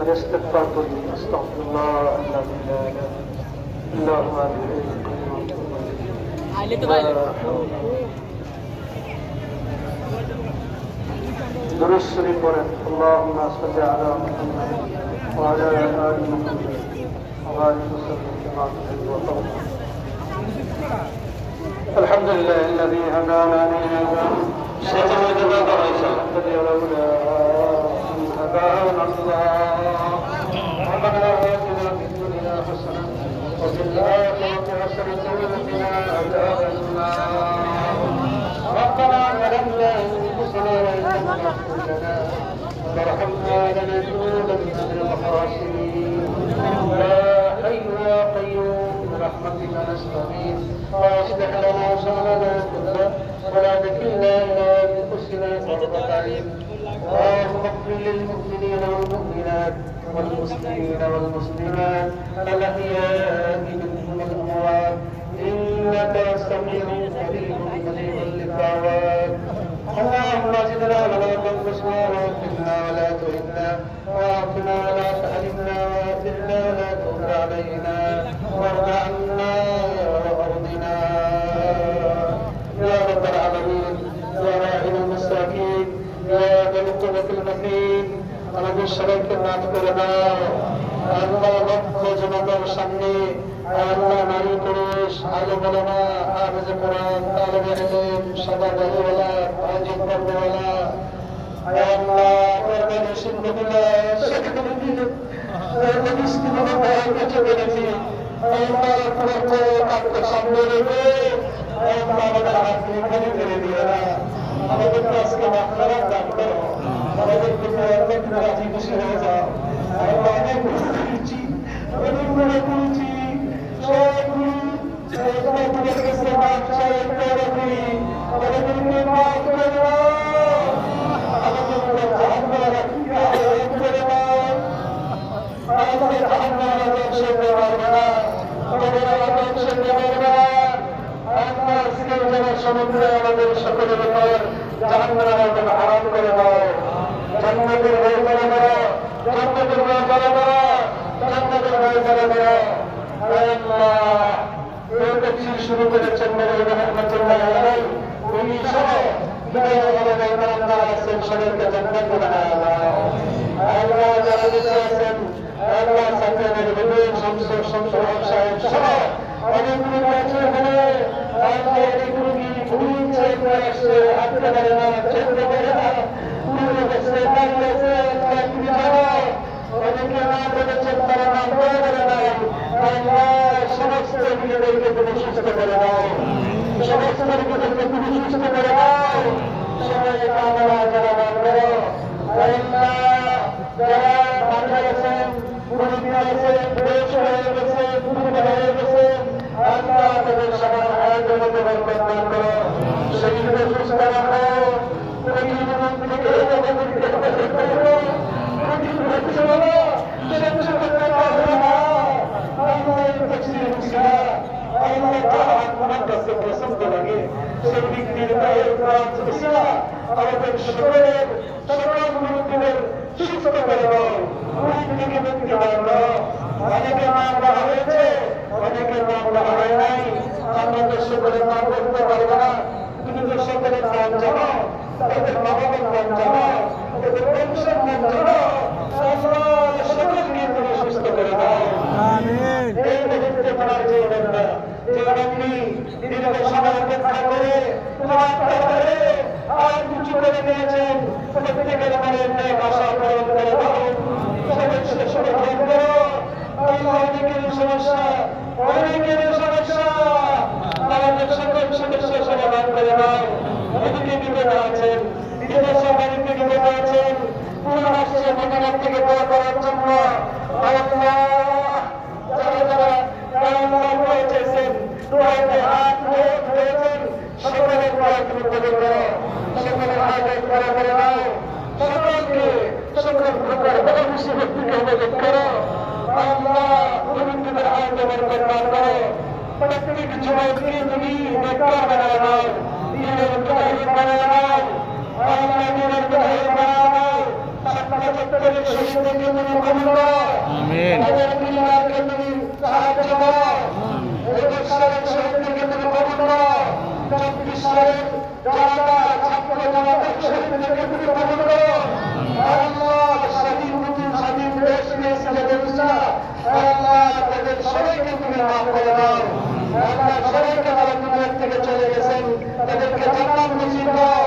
الاستغفار করি আস্তাগফিরুল্লাহ আল্লাযী লা ইলাহা ইল্লা হুয়া আল-হাইয়্যুল কাইয়্যুম আইলে তো ভাই দুরূদ শরীফ পড়েন আল্লাহুম্মা সাল্লি আলা মুহাম্মাদ ওয়া আলা আলি মুহাম্মাদ ওয়া বারিক ওয়াসাল্লিম কামা তুহিব্বু ওয়া তারদা আলহামদুলিল্লাহ الذي هدانا لهذا هدانا الله ربنا آتنا في الدنيا حسنة وفي الآخرة حسنة وقنا عذاب النار ربنا ظلمنا أنفسنا وإن لم تغفر لنا وترحمنا لنكونن من الخاسرين يا حي يا قيوم برحمتك نستغيث واصلح لنا شأننا كله ولا تكلنا إلى أنفسنا طرفة عين اللهم اغفر للمؤمنين والمؤمنات والمسلمين والمسلمات الأحياء منهم والأموات إنك سميع قريب مجيب للدعوات اللهم زدنا ولا تنقصنا واغفرنا ولا تهنا واعطنا ولا تحرمنا واثرنا ولا تؤثر علينا وارض عنا وارضنا يا رب العالمين يا راحم المساكين يا ذا القوة المتين আমাদের সবাইকে মাফ করে দাও আল্লাহ লক্ষ জনতার সামনে আল্লাহ নারী পুরুষ আলো বলনা হাফেজ কোরআন তালেবে ইলম সাদাদাওয়ালা আয়োজন করনেওয়ালা আল্লাহ কোরআন সুন্নাতুল্লাহ শেখুদ্দিন মুসলিম ভাইকে চলেছি আল্লাহ পুরো তাকে সামনে রেখে আল্লাহ আমাদের হাত নিয়ে করে দিও না আমাদের আজকে মাফরাত দান করো আমাদের প্রতি রাজি খুশি হয়ে যাও আল্লাহ অনেক করেছি অনেক বড় করেছি সবগুলো আমাদের কাছে মাফ চাই করি আমাদেরকে মাফ করে দাও আমাদের জাহান্নামে রাখিয়া করে দাও আমাদের জাহান্নামে দর্শন দেওয়ার না আমাদের দর্শন দেওয়ার না আল্লাহ সিলেট জেলার সমুদ্রে আমাদের সকলের উপর জাহান্নামের হারাম করে দাও জান্নাতের ভয় করে দাও জান্নাতের ভয় করে দাও জান্নাতের ভয় করে দাও আল্লাহ এই তফসির শুরু করেছেন নবী রাহমাতুল্লাহ আলাইহি উনি সহ যারা আছেন সবাইকে জান্নাত বানায় দাও আল্লাহ যারা বেঁচে আছেন আল্লাহ সাকিনের বিবেক শামসুর সাহেব সহ অনেকগুলো কাছে এখানে আল্লাহ অনেকগুলো কি ভুল চাইতে আসছে হাঁটতে পারে না চলতে পারে না পুরো গেছে দাঁড়িয়ে গেছে চাকরি ছাড়া অনেকে না করেছেন তারা না করে নাই আল্লাহ সমস্ত নিজেদেরকে তুমি সুস্থ করে দাও সমস্ত নিজেদেরকে তুমি সুস্থ করে দাও সবাই কামনা যারা করো আল্লাহ যারা মারা গেছেন পুরোপুরি আছেন বয়স হয়ে গেছে পুরোপুরি হয়ে গেছে আল্লাহ তাদের সবার আয়োজন মতো বরকত দান করো শরীরকে সুস্থ রাখো পছন্দ লাগে সেই দিক দিয়ে আমাদের সকলের সকল মুক্তিদের সুস্থ করে দাও মুক্তিকে মুক্তি দাও অনেকের নাম বলা হয়েছে অনেকের নাম বলা হয় নাই আমাদের সকলের নাম করতে পারবো না তুমি তো সকলের নাম জানো তাদের মা বাবার নাম জানো তাদের বংশের নাম জানো সকলকে তুমি সুস্থ করে দাও এই মুহূর্তে পড়ার জীবনের না যে আপনি দীর্ঘ সময় অপেক্ষা করে তোমার করে আর কিছু করে নিয়েছেন প্রত্যেকের মনের ন্যায় আশা পূরণ করে দাও সমস্যা সমাধান করো অনেকের সমস্যা আমাদের সকল সমস্যা সমাধান করে দাও এদিকে বিপদে আছেন বিদেশ বাড়িতে বিপদে আছেন পুরো রাষ্ট্রে মতামত থেকে দোয়া করার জন্য চেয়েছেন দোয়াতে হাত হয়েছেন সকলের দোয়া তুমি কবুল করো সকলের হাত করা করে দাও সকলকে কবুল করো। আমিন। আমাদের পরিবারকে তুমি সাহায্য করো। এই বিশ্বের শহীদদেরকে তুমি কবুল করো। বিশ্বের জনতা ছাত্র জনতা শহীদদেরকে তুমি কবুল করো। আল্লাহ স্বাধীন নতুন স্বাধীন দেশ নিয়েছে যাদের ইচ্ছা, আল্লাহ তাদের সবাইকে তুমি মাফ করে দাও। আল্লাহ সবাইকে তারা দুনিয়া থেকে চলে গেছেন, তাদেরকে জান্নাত নসিব করো।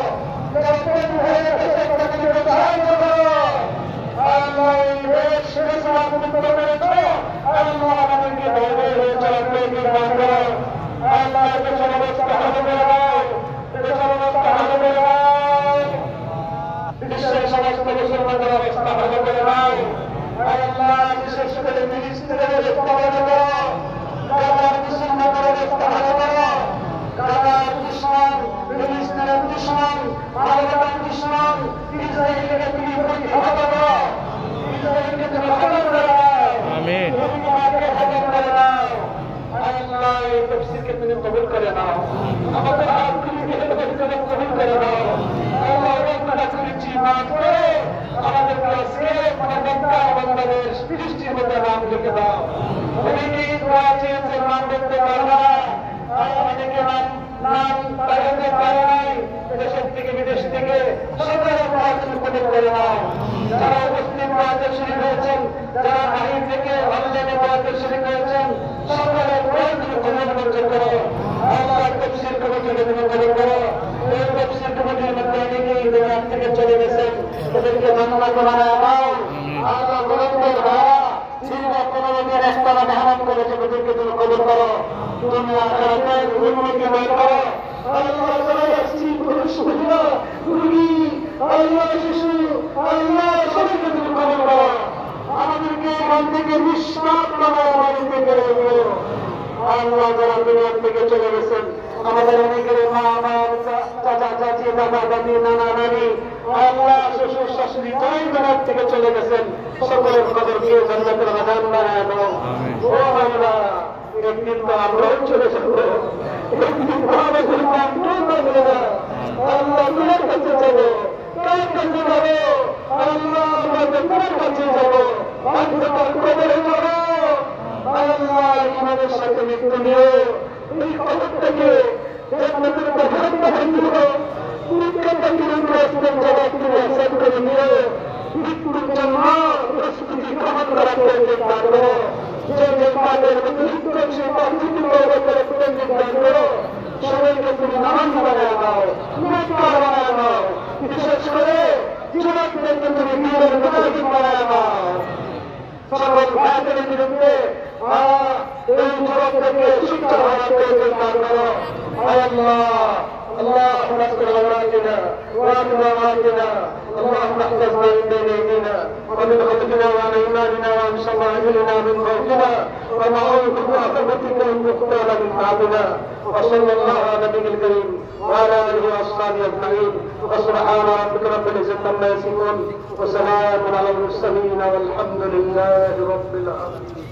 আল্লাহ এই দেশ ছেড়ে যাওয়া তুমি করে রেখো। আল্লাহ আমাদেরকে ধরে চলার তৌফিক দান করো। আল্লাহ দেশের অবস্থা ভালো করে দাও, দেশের অবস্থা ভালো করে দাও, বিশ্বের সমস্ত মুসলমানদের অবস্থা ভালো করে দাও। আল্লাহ বিশেষ করে মিনিস্ট্রির অবস্থা ভালো করো, কাতার মুসলমানদের অবস্থা ভালো করো। কাতার দুশ্মন, মিনিস্ট্রির দুশ্মন, মানবতার দুশ্মন, ইসরায়েলকে তুমি প্রতিহত করো, ইসরায়েলকে তুমি খতম করে দাও। আমিন। তুমি আমাকে খতম করে দাও। আল্লাহ এই তফসিরকে তুমি কবুল করে নাও। আমাদের আত্মীয়কে তুমি কবুল করে নাও। আল্লাহ রব্বানা তুমি জীবন করে আমাদের কাছে মক্কা বাংলাদেশ বৃষ্টির মধ্যে নাম লিখে দাও। অনেকেই দোয়া চেয়েছে নাম লিখতে পারবে না, আর অনেকে নাম পাঠাতে পারে নাই, দেশের থেকে বিদেশ থেকে সকলের দোয়া তুমি কবুল করে নাও। যারা মুসলিম দোয়াতে শরীক হয়েছেন, যারা বাহির থেকে অনলাইনে দোয়াতে শরীক হয়েছেন, সকলের দোয়া তুমি কবুল মঞ্জুর করো। আল্লাহ তফসির কমিটিকে তুমি কবুল করো। এই তফসির কমিটির মধ্যে অনেকেই দুনিয়া থেকে চলে গেছেন, তাদেরকে জান্নাত বানায় দাও। আল্লাহ গরিবদের ভাড়া যিনি কোনোদিন একটানা মেহনত করেছে তাদেরকে তুমি কবুল করো। দুনিয়া আখিরাতে উন্নতি দান করো। আল্লাহ যারা স্ত্রী পুরুষ মহিলা রোগী, আল্লাহ শিশু, আল্লাহ সবাইকে তুমি কবুল করো। আমাদেরকে এখান থেকে নিঃশ্বাস নামায় বাড়িতে বের করো। আল্লাহ যারা দুনিয়া থেকে চলে গেছেন, আমাদের অনেকের মা বাবা, চাচা চাচি, দাদা দাদি, নানা নানি, আল্লাহ শ্বশুর শাশুড়ি যাই দুনিয়া থেকে চলে গেছেন, সকলের কবরকে জান্নাতের বাগান বানায় দাও। ও আল্লাহ, একদিন তো আমরাও চলে যাবো, একদিন তো আমাদের আমরাও চলে যাবো। আল্লাহ তোমার কাছে যাবো, কার কাছে যাবো? আল্লাহ আমাদের তোমার কাছে যাবো, অন্ধকার কবরে যাবো। আল্লাহ আমাদের সাথে মৃত্যু নিয়ে এই কবর থেকে জান্নাতের বাগান বানায় দিও। মৃত্যুটা কিরণগ্রস্তের জবাব তুমি আসাদ করে নিও। মৃত্যুর জন্য প্রস্তুতি গ্রহণ করা তৌফিক দান করো। যে পাপের মৃত্যু সে পাপ থেকে তওবা করে তৌফিক দান করো। সবাইকে তুমি নামাজ বানায় দাও, নেককার বানায় দাও। বিশেষ করে যুবকদেরকে তুমি বীরের মুজাহিদ বানায় দাও। সকল ভাইদের বিরুদ্ধে এই যুবক থেকে শিক্ষা গ্রহণ তৌফিক দান করো। আল্লাহ اللهم اغفر لنا وارحمنا، اللهم احفظنا من بين ايدينا ومن خلفنا وعن ايماننا وعن شمائلنا من فوقنا، ونعوذ بعظمتك ان نقتال من بعدنا. وصلى الله على النبي الكريم وعلى اله واصحابه اجمعين. وسبحان ربك رب العزه عما يصفون وسلام على المرسلين والحمد لله رب العالمين.